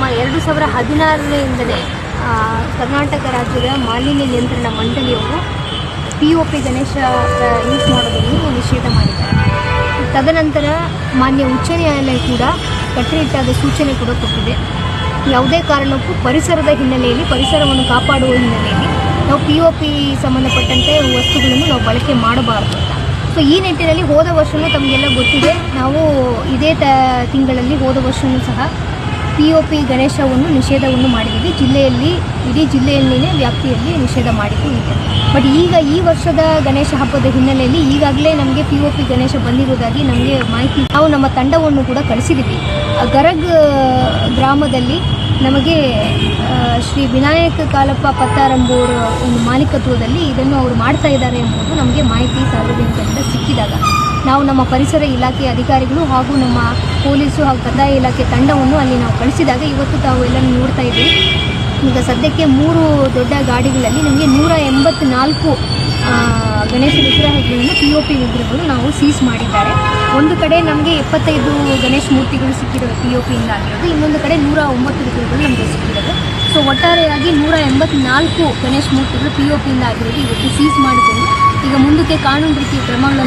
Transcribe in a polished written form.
2016ರಿಂದಲೇ ಕರ್ನಾಟಕ ರಾಜ್ಯದ ಮಾಲಿನ್ಯ ನಿಯಂತ್ರಣ ಮಂಡಳಿಯವರು POP ಗಣೇಶ ಯೂಸ್ ಮಾಡೋದನ್ನು ನಿಷೇಧ ಮಾಡಿದ್ದಾರೆ. ತದನಂತರ ಮಾನ್ಯ ಉಚ್ಚ ನ್ಯಾಯಾಲಯ ಕೂಡ ಕಟ್ಟುನಿಟ್ಟಾದ ಸೂಚನೆ ಕೂಡ ಕೊಟ್ಟಿದೆ. ಯಾವುದೇ ಕಾರಣಕ್ಕೂ ಪರಿಸರದ ಹಿನ್ನೆಲೆಯಲ್ಲಿ, ಪರಿಸರವನ್ನು ಕಾಪಾಡುವ ಹಿನ್ನೆಲೆಯಲ್ಲಿ ನಾವು POP ಸಂಬಂಧಪಟ್ಟಂತೆ ವಸ್ತುಗಳನ್ನು ನಾವು ಬಳಕೆ ಮಾಡಬಾರ್ದು ಅಂತ. ಸೊ ಈ ನಿಟ್ಟಿನಲ್ಲಿ ಹೋದ ವರ್ಷವೂ ತಮಗೆಲ್ಲ ಗೊತ್ತಿದೆ, ನಾವು ಇದೇ ತಿಂಗಳಲ್ಲಿ ಹೋದ ವರ್ಷವೂ ಸಹ POP ಗಣೇಶವನ್ನು ನಿಷೇಧವನ್ನು ಮಾಡಿದ್ದೀವಿ. ಇಡೀ ಜಿಲ್ಲೆಯಲ್ಲಿನೇ ವ್ಯಾಪ್ತಿಯಲ್ಲಿ ನಿಷೇಧ ಮಾಡಿದ್ದು ಇದೆ. ಬಟ್ ಈಗ ಈ ವರ್ಷದ ಗಣೇಶ ಹಬ್ಬದ ಹಿನ್ನೆಲೆಯಲ್ಲಿ ಈಗಾಗಲೇ ನಮಗೆ POP ಗಣೇಶ ಬಂದಿರೋದಾಗಿ ನಮಗೆ ಮಾಹಿತಿ. ನಾವು ನಮ್ಮ ತಂಡವನ್ನು ಕೂಡ ಕಳಿಸಿದ್ದೀವಿ. ಗರಗ್ ಗ್ರಾಮದಲ್ಲಿ ನಮಗೆ ಶ್ರೀ ವಿನಾಯಕ ಕಾಲಪ್ಪ ಪತ್ತಾರಂಬೋರ ಒಂದು ಮಾಲೀಕತ್ವದಲ್ಲಿ ಇದನ್ನು ಅವರು ಮಾಡ್ತಾ ಇದ್ದಾರೆ ಎಂಬುದು ನಮಗೆ ಮಾಹಿತಿ ಸಾರ್ವಜನಿಕರಿಂದ ಸಿಕ್ಕಿದಾಗ ನಾವು ನಮ್ಮ ಪರಿಸರ ಇಲಾಖೆ ಅಧಿಕಾರಿಗಳು ಹಾಗೂ ನಮ್ಮ ಪೊಲೀಸು ಹಾಗೂ ಕಂದಾಯ ಇಲಾಖೆ ತಂಡವನ್ನು ಅಲ್ಲಿ ನಾವು ಕಳಿಸಿದಾಗ ಇವತ್ತು ತಾವು ಎಲ್ಲ ನೋಡ್ತಾ ಇದ್ದೀವಿ. ಈಗ ಸದ್ಯಕ್ಕೆ 3 ದೊಡ್ಡ ಗಾಡಿಗಳಲ್ಲಿ ನಮಗೆ 184 ಗಣೇಶ ವಿಗ್ರಹಗಳನ್ನು POP ವಿಗ್ರಹಗಳು ನಾವು ಸೀಸ್ ಮಾಡಿದ್ದಾರೆ. ಒಂದು ಕಡೆ ನಮಗೆ 75 ಗಣೇಶ ಮೂರ್ತಿಗಳು ಸಿಕ್ಕಿದ್ದಾವೆ POPಯಿಂದ ಆಗಿರೋದು, ಇನ್ನೊಂದು ಕಡೆ 109 ವಿಗ್ರಹಗಳು ನಮಗೆ ಸಿಕ್ಕಿದ್ದಾವೆ. ಸೊ ಒಟ್ಟಾರೆಯಾಗಿ 184 ಗಣೇಶ ಮೂರ್ತಿಗಳು POPಯಿಂದ ಆಗಿರೋದು ಇವತ್ತು ಸೀಸ್ ಮಾಡಿಕೊಂಡು ಈಗ ಮುಂದಕ್ಕೆ ಕಾನೂನು ರೀತಿಯ ಕ್ರಮಗಳನ್ನು